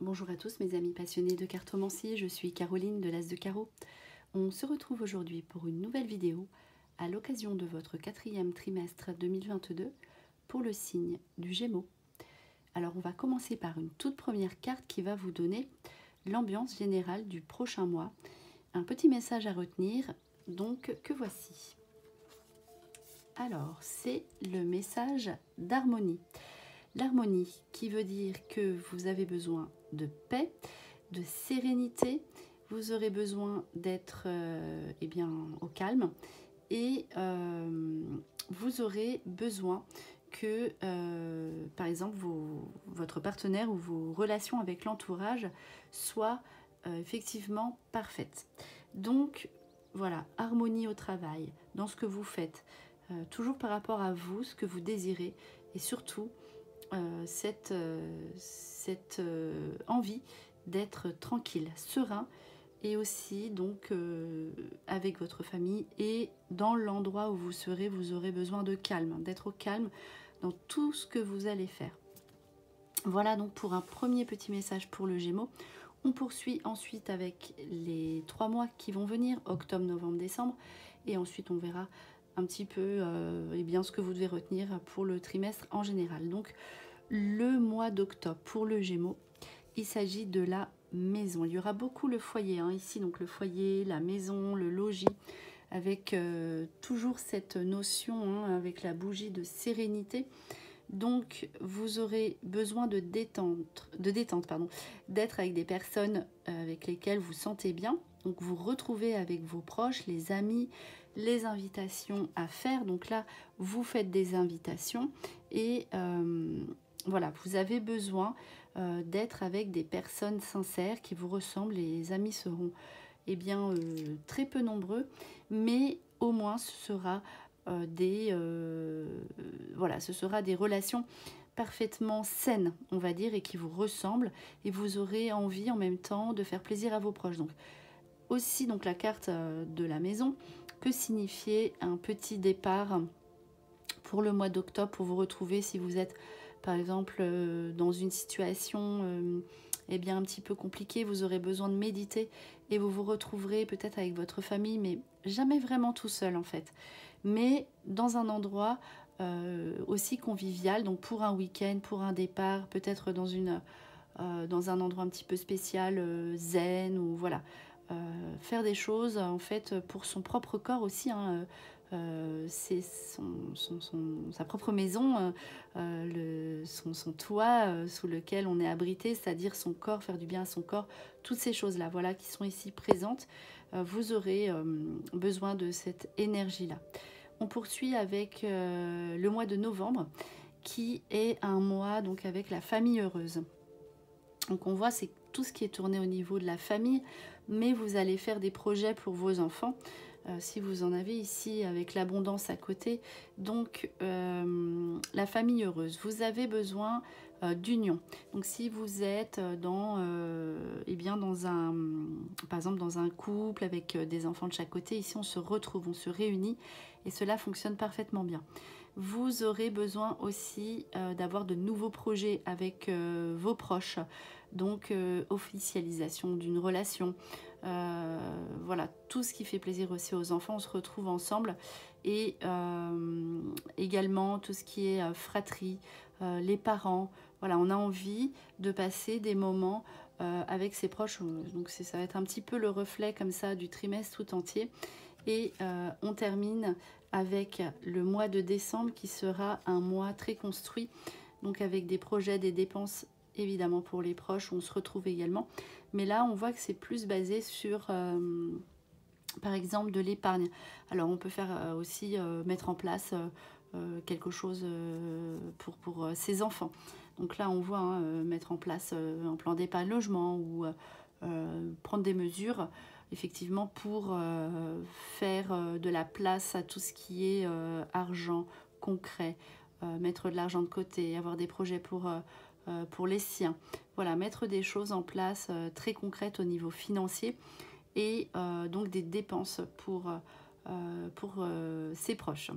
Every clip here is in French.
Bonjour à tous mes amis passionnés de cartomancie, je suis Caroline de l'As de Carreau. On se retrouve aujourd'hui pour une nouvelle vidéo à l'occasion de votre 4e trimestre 2022 pour le signe du Gémeaux. Alors on va commencer par une toute première carte qui va vous donner l'ambiance générale du prochain mois. Un petit message à retenir, donc que voici. Alors c'est le message d'harmonie. L'harmonie qui veut dire que vous avez besoin de paix, de sérénité, vous aurez besoin d'être au calme et vous aurez besoin que, par exemple, votre partenaire ou vos relations avec l'entourage soient effectivement parfaites. Donc, voilà, harmonie au travail, dans ce que vous faites, toujours par rapport à vous, ce que vous désirez et surtout, cette envie d'être tranquille, serein et aussi donc avec votre famille et dans l'endroit où vous serez, vous aurez besoin de calme, d'être au calme dans tout ce que vous allez faire. Voilà donc pour un premier petit message pour le Gémeaux. On poursuit ensuite avec les 3 mois qui vont venir, octobre, novembre, décembre, et ensuite on verra un petit peu ce que vous devez retenir pour le trimestre en général. Donc le mois d'octobre pour le Gémeaux, il s'agit de la maison. Il y aura beaucoup le foyer ici, donc le foyer, la maison, le logis, avec toujours cette notion avec la bougie de sérénité. Donc vous aurez besoin de détente, d'être avec des personnes avec lesquelles vous sentez bien. Donc vous retrouvez avec vos proches, les amis, les invitations à faire. Donc là, vous faites des invitations et voilà, vous avez besoin d'être avec des personnes sincères qui vous ressemblent. Les amis seront très peu nombreux, mais au moins ce sera ce sera des relations parfaitement saines, on va dire, et qui vous ressemblent, et vous aurez envie en même temps de faire plaisir à vos proches. Donc aussi donc la carte de la maison peut signifier un petit départ pour le mois d'octobre, pour vous retrouver si vous êtes par exemple dans une situation un petit peu compliquée, vous aurez besoin de méditer et vous vous retrouverez peut-être avec votre famille, mais jamais vraiment tout seul en fait, mais dans un endroit aussi convivial, donc pour un week-end, pour un départ, peut-être dans un endroit un petit peu spécial, zen, ou voilà, faire des choses en fait pour son propre corps aussi, c'est sa propre maison, son toit sous lequel on est abrité, c'est-à-dire son corps, faire du bien à son corps, toutes ces choses-là, voilà, qui sont ici présentes. Vous aurez besoin de cette énergie-là. On poursuit avec le mois de novembre, qui est un mois donc avec la famille heureuse. Donc on voit, c'est tout ce qui est tourné au niveau de la famille, mais vous allez faire des projets pour vos enfants, si vous en avez ici avec l'abondance à côté. Donc la famille heureuse, vous avez besoin d'union. Donc si vous êtes par exemple dans un couple avec des enfants de chaque côté, ici on se retrouve, on se réunit et cela fonctionne parfaitement bien. Vous aurez besoin aussi d'avoir de nouveaux projets avec vos proches, donc officialisation d'une relation, voilà, tout ce qui fait plaisir aussi aux enfants, on se retrouve ensemble, et également tout ce qui est fratrie, les parents, voilà, on a envie de passer des moments avec ses proches, donc ça va être un petit peu le reflet comme ça du trimestre tout entier. Et on termine avec le mois de décembre qui sera un mois très construit, donc avec des projets, des dépenses évidemment pour les proches, on se retrouve également. Mais là, on voit que c'est plus basé sur, par exemple, de l'épargne. Alors, on peut faire aussi mettre en place quelque chose pour ses enfants. Donc là, on voit mettre en place un plan d'épargne logement ou prendre des mesures effectivement pour faire de la place à tout ce qui est argent concret, mettre de l'argent de côté, avoir des projets pour les siens. Voilà, mettre des choses en place très concrètes au niveau financier et donc des dépenses pour ses proches.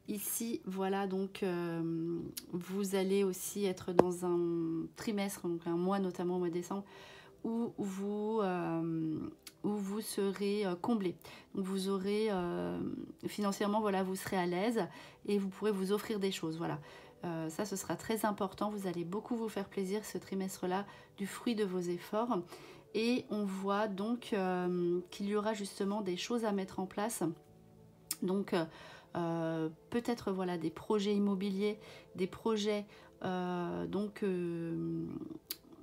Ici, voilà, donc vous allez aussi être dans un trimestre, donc un mois notamment au mois de décembre, où vous serez comblé. Donc vous aurez financièrement, voilà, vous serez à l'aise et vous pourrez vous offrir des choses. Voilà, ça ce sera très important. Vous allez beaucoup vous faire plaisir ce trimestre-là du fruit de vos efforts. Et on voit donc qu'il y aura justement des choses à mettre en place. Donc peut-être voilà des projets immobiliers, des projets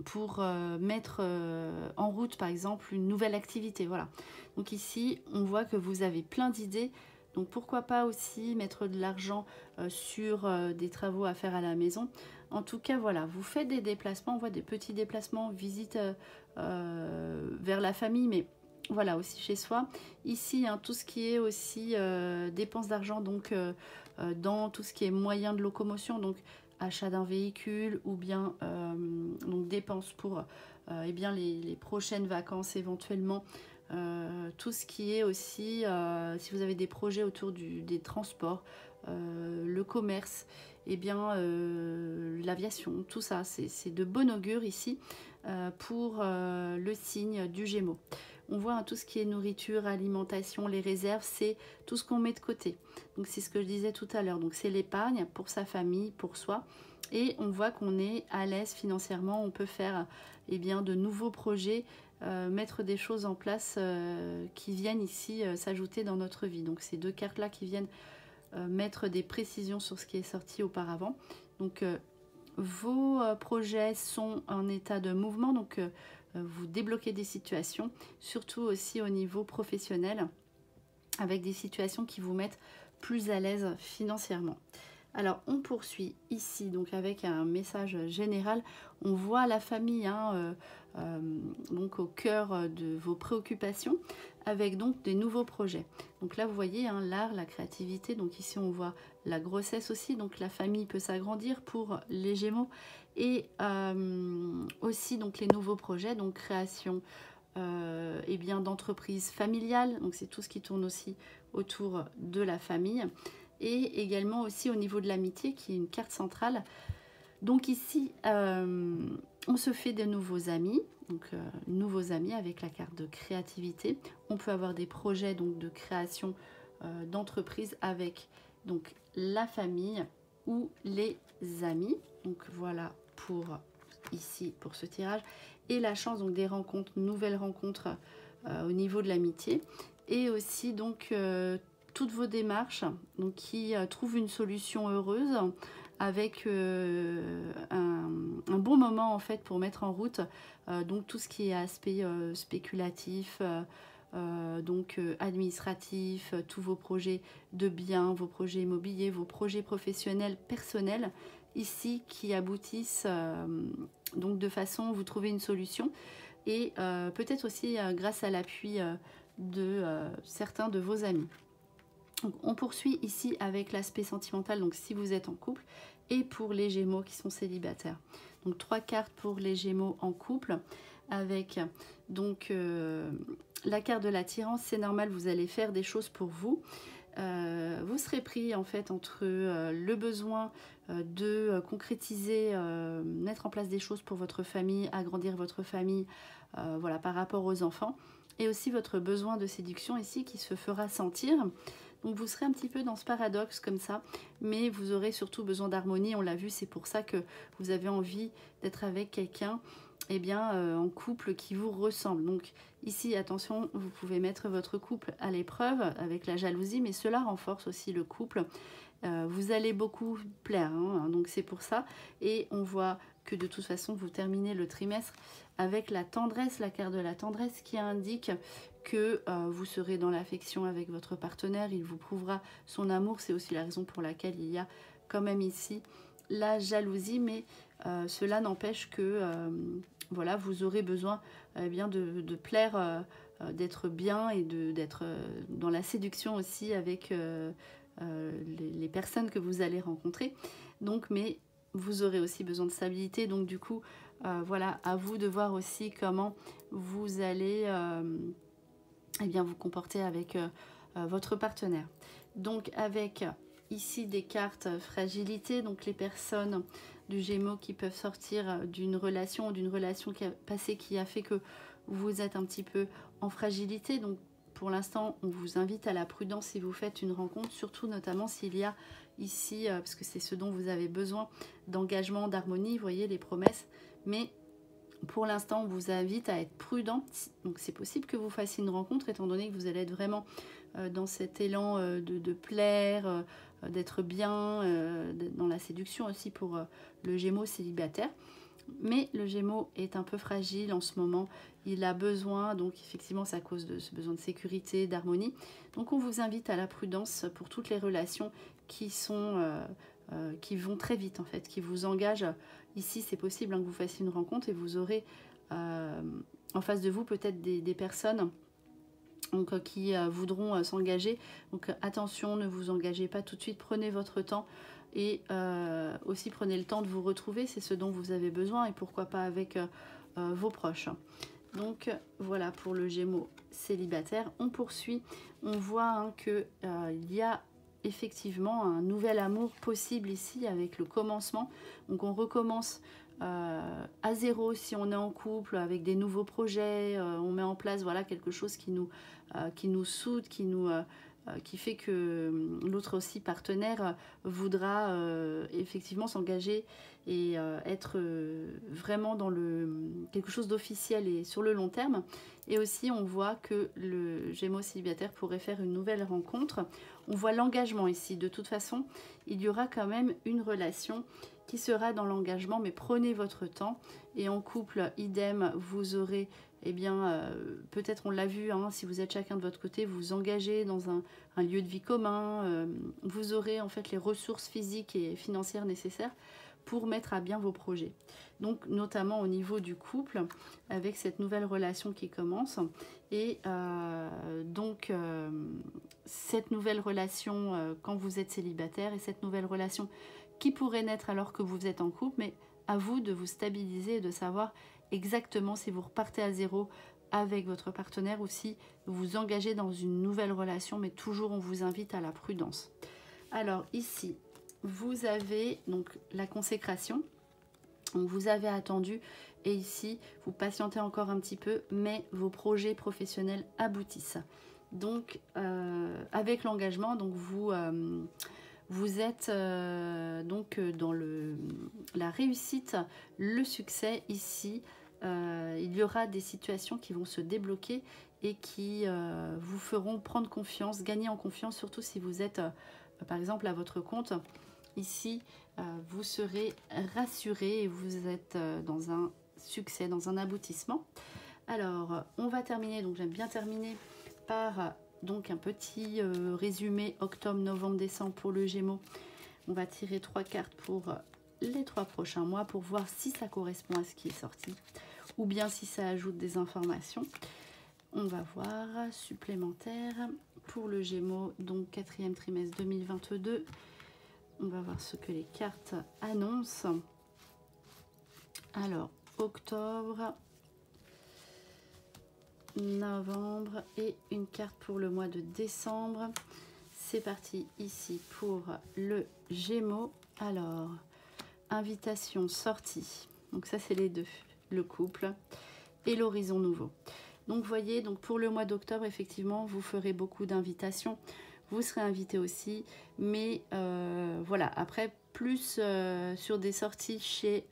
pour mettre en route par exemple une nouvelle activité. Voilà. Donc ici on voit que vous avez plein d'idées. Donc pourquoi pas aussi mettre de l'argent sur des travaux à faire à la maison. En tout cas voilà, vous faites des déplacements, on voit des petits déplacements, visites vers la famille, mais voilà aussi chez soi. Ici hein, tout ce qui est aussi dépenses d'argent, donc dans tout ce qui est moyen de locomotion, donc achat d'un véhicule ou bien donc dépenses pour eh bien les prochaines vacances éventuellement. Tout ce qui est aussi, si vous avez des projets autour des transports, le commerce, eh bien l'aviation, tout ça, c'est de bon augure ici pour le signe du Gémeaux. On voit hein, tout ce qui est nourriture, alimentation, les réserves, c'est tout ce qu'on met de côté. Donc c'est ce que je disais tout à l'heure. Donc c'est l'épargne pour sa famille, pour soi. Et on voit qu'on est à l'aise financièrement. On peut faire eh bien, de nouveaux projets, mettre des choses en place qui viennent ici s'ajouter dans notre vie. Donc ces deux cartes-là qui viennent mettre des précisions sur ce qui est sorti auparavant. Donc vos projets sont en état de mouvement. Donc vous débloquez des situations, surtout aussi au niveau professionnel, avec des situations qui vous mettent plus à l'aise financièrement. Alors on poursuit ici donc avec un message général. On voit la famille hein, donc au cœur de vos préoccupations, avec donc des nouveaux projets. Donc là vous voyez hein, l'art, la créativité. Donc ici on voit la grossesse aussi. Donc la famille peut s'agrandir pour les Gémeaux. Et aussi donc les nouveaux projets, donc création eh bien d'entreprise familiale. Donc c'est tout ce qui tourne aussi autour de la famille. Et également aussi au niveau de l'amitié qui est une carte centrale. Donc ici on se fait de nouveaux amis, donc nouveaux amis avec la carte de créativité. On peut avoir des projets donc de création d'entreprise avec donc la famille ou les amis. Donc voilà pour ici pour ce tirage. Et la chance, donc des rencontres, nouvelles rencontres au niveau de l'amitié. Et aussi donc toutes vos démarches donc, qui trouvent une solution heureuse avec un bon moment en fait pour mettre en route donc tout ce qui est aspect spéculatif, administratif, tous vos projets de biens, vos projets immobiliers, vos projets professionnels, personnels, ici qui aboutissent donc de façon vous trouvez une solution et peut-être aussi grâce à l'appui de certains de vos amis. Donc, on poursuit ici avec l'aspect sentimental, donc si vous êtes en couple, et pour les Gémeaux qui sont célibataires. Donc 3 cartes pour les Gémeaux en couple, avec donc la carte de l'attirance. C'est normal, vous allez faire des choses pour vous. Vous serez pris en fait entre le besoin de concrétiser, mettre en place des choses pour votre famille, agrandir votre famille, voilà, par rapport aux enfants, et aussi votre besoin de séduction ici qui se fera sentir. Donc vous serez un petit peu dans ce paradoxe comme ça, mais vous aurez surtout besoin d'harmonie, on l'a vu, c'est pour ça que vous avez envie d'être avec quelqu'un eh bien, en couple qui vous ressemble. Donc ici, attention, vous pouvez mettre votre couple à l'épreuve avec la jalousie, mais cela renforce aussi le couple. Vous allez beaucoup plaire, hein, donc c'est pour ça. Et on voit que de toute façon, vous terminez le trimestre avec la tendresse, la carte de la tendresse qui indique que vous serez dans l'affection avec votre partenaire, il vous prouvera son amour. C'est aussi la raison pour laquelle il y a quand même ici la jalousie, mais cela n'empêche que voilà, vous aurez besoin bien de plaire, d'être bien et d'être dans la séduction aussi avec les personnes que vous allez rencontrer. Donc, mais vous aurez aussi besoin de stabilité. Donc du coup, voilà, à vous de voir aussi comment vous allez eh bien, vous comporter avec votre partenaire. Donc avec ici des cartes fragilité, donc les personnes du Gémeaux qui peuvent sortir d'une relation passée qui a fait que vous êtes un petit peu en fragilité. Donc pour l'instant, on vous invite à la prudence si vous faites une rencontre, surtout notamment s'il y a ici, parce que c'est ce dont vous avez besoin, d'engagement, d'harmonie, vous voyez les promesses. Mais pour l'instant, on vous invite à être prudent. Donc c'est possible que vous fassiez une rencontre, étant donné que vous allez être vraiment dans cet élan de plaire, d'être bien, dans la séduction aussi pour le Gémeaux célibataire. Mais le Gémeaux est un peu fragile en ce moment. Il a besoin, donc effectivement, c'est à cause de ce besoin de sécurité, d'harmonie. Donc on vous invite à la prudence pour toutes les relations qui vont très vite en fait, qui vous engagent. Ici, c'est possible que vous fassiez une rencontre et vous aurez en face de vous peut-être des personnes donc, qui voudront s'engager. Donc attention, ne vous engagez pas tout de suite, prenez votre temps et aussi prenez le temps de vous retrouver, c'est ce dont vous avez besoin et pourquoi pas avec vos proches. Donc voilà pour le Gémeaux célibataire. On poursuit, on voit qu'il y a effectivement un nouvel amour possible ici avec le commencement. Donc on recommence à zéro si on est en couple avec des nouveaux projets, on met en place voilà quelque chose qui nous soude, qui fait que l'autre aussi partenaire voudra effectivement s'engager et être vraiment dans quelque chose d'officiel et sur le long terme. Et aussi on voit que le Gémeaux célibataire pourrait faire une nouvelle rencontre. On voit l'engagement ici. De toute façon, il y aura quand même une relation qui sera dans l'engagement, mais prenez votre temps. Et en couple, idem, vous aurez, eh bien, peut-être on l'a vu, hein, si vous êtes chacun de votre côté, vous engagez dans un lieu de vie commun, vous aurez en fait les ressources physiques et financières nécessaires pour mettre à bien vos projets. Donc notamment au niveau du couple, avec cette nouvelle relation qui commence. Et cette nouvelle relation quand vous êtes célibataire et cette nouvelle relation qui pourrait naître alors que vous êtes en couple, mais à vous de vous stabiliser et de savoir exactement si vous repartez à zéro avec votre partenaire ou si vous vous engagez dans une nouvelle relation, mais toujours on vous invite à la prudence. Alors ici, vous avez donc la consécration, donc vous avez attendu et ici vous patientez encore un petit peu, mais vos projets professionnels aboutissent. Donc avec l'engagement, donc vous êtes donc dans la réussite, le succès ici. Il y aura des situations qui vont se débloquer et qui vous feront prendre confiance, gagner en confiance, surtout si vous êtes par exemple à votre compte. Ici, vous serez rassuré et vous êtes dans un succès, dans un aboutissement. Alors, on va terminer, donc j'aime bien terminer par donc un petit résumé octobre, novembre, décembre pour le Gémeaux. On va tirer 3 cartes pour les 3 prochains mois pour voir si ça correspond à ce qui est sorti ou bien si ça ajoute des informations. On va voir supplémentaire pour le Gémeaux, donc 4e trimestre 2022. On va voir ce que les cartes annoncent. Alors, octobre, novembre et une carte pour le mois de décembre. C'est parti ici pour le Gémeaux. Alors, invitation, sortie. Donc ça, c'est les deux, le couple et l'horizon nouveau. Donc, vous voyez, donc pour le mois d'octobre, effectivement, vous ferez beaucoup d'invitations. Vous serez invité aussi, mais voilà, après, plus sur des sorties chez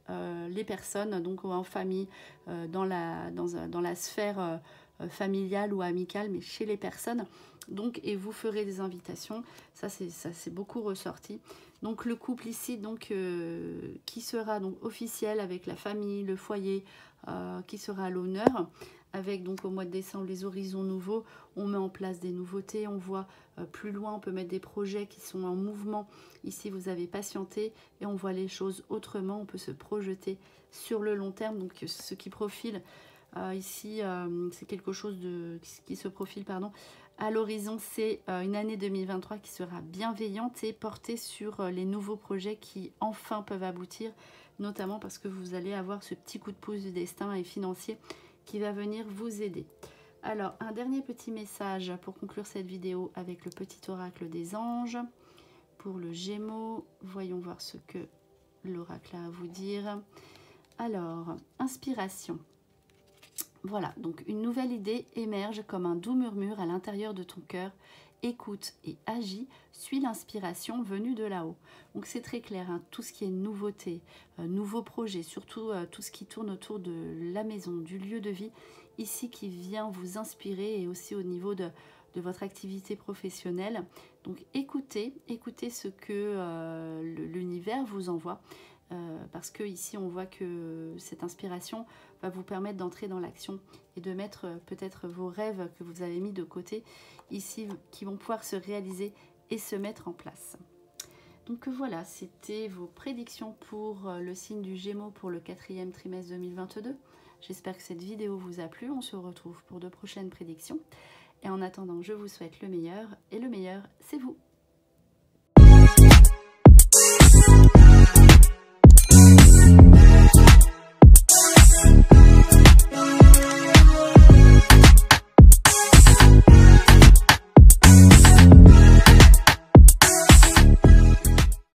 les personnes, donc en famille, dans la sphère familiale ou amicale, mais chez les personnes. Donc, et vous ferez des invitations, ça c'est beaucoup ressorti. Donc le couple ici, donc qui sera donc officiel avec la famille, le foyer, qui sera à l'honneur. Avec donc au mois de décembre les horizons nouveaux, on met en place des nouveautés, on voit plus loin, on peut mettre des projets qui sont en mouvement. Ici vous avez patienté et on voit les choses autrement, on peut se projeter sur le long terme. Donc ce qui profile ici, c'est quelque chose qui se profile à l'horizon, c'est une année 2023 qui sera bienveillante et portée sur les nouveaux projets qui enfin peuvent aboutir, notamment parce que vous allez avoir ce petit coup de pouce du destin et financier qui va venir vous aider. Alors, un dernier petit message pour conclure cette vidéo avec le petit oracle des anges pour le Gémeaux. Voyons voir ce que l'oracle a à vous dire. Alors, inspiration. Voilà, donc une nouvelle idée émerge comme un doux murmure à l'intérieur de ton cœur. Écoute et agis, suis l'inspiration venue de là-haut. Donc c'est très clair, hein, tout ce qui est nouveauté, nouveaux projets, surtout tout ce qui tourne autour de la maison, du lieu de vie, ici qui vient vous inspirer et aussi au niveau de votre activité professionnelle. Donc écoutez ce que l'univers vous envoie. Parce que ici on voit que cette inspiration va vous permettre d'entrer dans l'action et de mettre peut-être vos rêves que vous avez mis de côté ici qui vont pouvoir se réaliser et se mettre en place. Donc voilà, c'était vos prédictions pour le signe du Gémeaux pour le 4e trimestre 2022. J'espère que cette vidéo vous a plu. On se retrouve pour de prochaines prédictions. Et en attendant, je vous souhaite le meilleur. Et le meilleur, c'est vous.